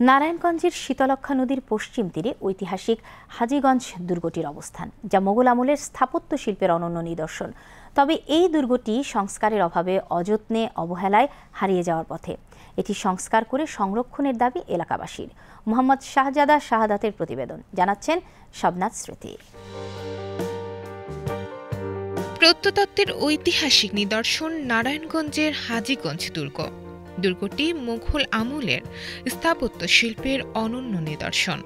নারায়ণগঞ্জের শীতলক্ষ্যা নদীর পশ্চিম তীরে ঐতিহাসিক হাজীগঞ্জ দুর্গটির অবস্থান, যা মোগল আমলের স্থাপত্য শিল্পের অনন্য নিদর্শন। তবে এই দুর্গটি সংস্কারের অভাবে অযত্নে অবহেলায় হারিয়ে যাওয়ার পথে। এটি সংস্কার করে সংরক্ষণের দাবি এলাকাবাসীর। মোহাম্মদ শাহজাদা শাহাদাতের প্রতিবেদন, জানাচ্ছেন শবনাথ স্মৃতি। প্রত্নতত্ত্বের ঐতিহাসিক নিদর্শন নারায়ণগঞ্জের হাজীগঞ্জ দুর্গ। দুর্গটি মুঘল আমলের স্থাপত্য শিল্পের অনন্য নিদর্শন।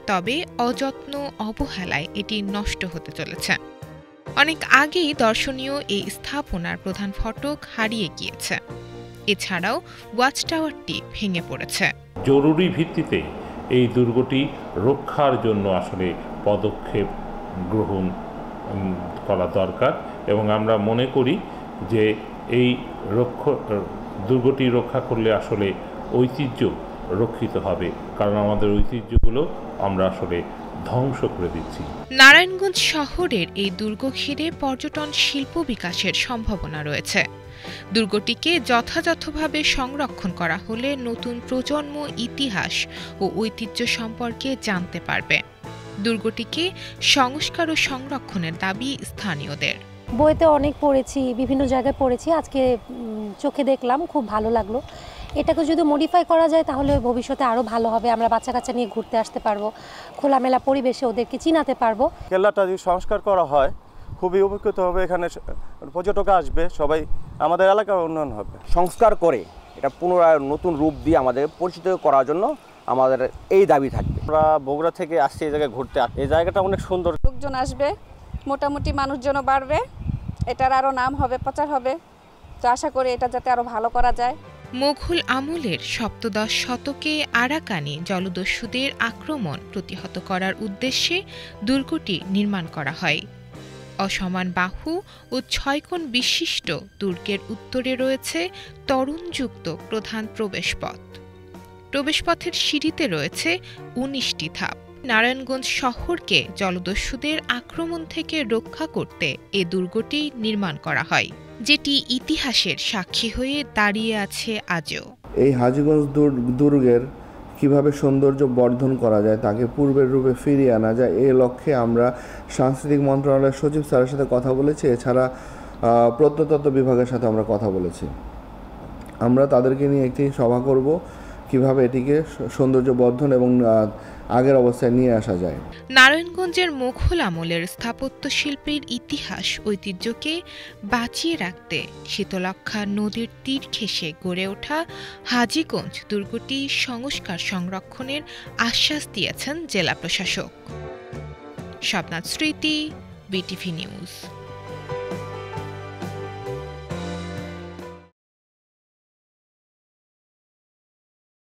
তবে অযত্ন অবহেলায় এটি নষ্ট হতে চলেছে। অনেক আগেই দর্শনীয় এই স্থাপনার প্রধান ফটক হারিয়ে গিয়েছে। এছাড়াও ওয়াচ টাওয়ারটি ভেঙে পড়েছে। জরুরি ভিত্তিতে এই দুর্গটি রক্ষার জন্য আসলে পদক্ষেপ গ্রহণ করা দরকার এবং আমরা মনে করি যে এই দুর্গটি রক্ষা করলে আসলে ঐতিহ্য রক্ষিত হবে, কারণ আমাদের ঐতিহ্যগুলো আমরা আসলে ধ্বংস করে দিচ্ছি। নারায়ণগঞ্জ শহরের এই দুর্গ ঘিরে পর্যটন শিল্প বিকাশের সম্ভাবনা রয়েছে। দুর্গটিকে যথাযথভাবে সংরক্ষণ করা হলে নতুন প্রজন্ম ইতিহাস ও ঐতিহ্য সম্পর্কে জানতে পারবে। দুর্গটিকে সংস্কার ও সংরক্ষণের দাবি স্থানীয়দের। বইতে অনেক পড়েছি, বিভিন্ন জায়গায় পড়েছি, আজকে চোখে দেখলাম, খুব ভালো লাগলো। এটাকে যদি মডিফাই করা যায় তাহলে ভবিষ্যতে আরও ভালো হবে। আমরা বাচ্চা কাচ্চা নিয়ে ঘুরতে আসতে পারবো, খোলামেলা পরিবেশে ওদেরকে চিনাতে পারবো। কেল্লাটা যদি সংস্কার করা হয় খুবই উপকৃত হবে, এখানে পর্যটক আসবে, সবাই আমাদের এলাকার উন্নয়ন হবে। সংস্কার করে এটা পুনরায় নতুন রূপ দিয়ে আমাদের পরিচিত করার জন্য আমাদের এই দাবি থাকবে। আমরা বগুড়া থেকে আসছি এই জায়গায় ঘুরতে, এই জায়গাটা অনেক সুন্দর। লোকজন আসবে, মোটামুটি মানুষজনও বাড়বে, এটার আরও নাম হবে, প্রচার হবে। তো আশা করি এটা যাতে আরও ভালো করা যায়। মুঘল আমলের সপ্তদশ শতকে আরাকানি জলদস্যুদের আক্রমণ প্রতিহত করার উদ্দেশ্যে দুর্গটি নির্মাণ করা হয়। অসমান বাহু ও 6 কোণ বিশিষ্ট দুর্গের উত্তরে রয়েছে তরুণযুক্ত প্রধান প্রবেশপথ। প্রবেশপথের সিঁড়িতে রয়েছে 19টি ধাপ। নারায়ণগঞ্জ শহরকে জলদস্যুদের আক্রমণ থেকে রক্ষা করতে এ দুর্গটি নির্মাণ করা হয়, যেটি ইতিহাসের সাক্ষী হয়ে দাঁড়িয়ে আছে আজও। এই হাজীগঞ্জ দুর্গের কিভাবে সৌন্দর্য বর্ধন করা যায়, তাকে পূর্বের রূপে ফিরিয়ে আনা যায়, এই লক্ষ্যে আমরা সাংস্কৃতিক মন্ত্রণালয়ের সচিব স্যারের সাথে কথা বলেছি। এছাড়া প্রত্নতত্ত্ব বিভাগের সাথে আমরা কথা বলেছি। আমরা তাদেরকে নিয়ে একটি সভা করব, কিভাবে এটিকে সৌন্দর্য বর্ধন এবং আগের অবস্থায় নিয়ে আসা যায়। নারায়ণগঞ্জের মুঘল আমলের স্থাপত্য শিল্পের ইতিহাস ঐতিহ্যকে বাঁচিয়ে রাখতে শীতলক্ষ্যা নদীর তীর ঘেঁষে গড়ে ওঠা হাজীগঞ্জ দুর্গটি সংস্কার সংরক্ষণের আশ্বাস দিয়েছেন জেলা প্রশাসক। শবনাথ স্মৃতি, বিটিভি নিউজ।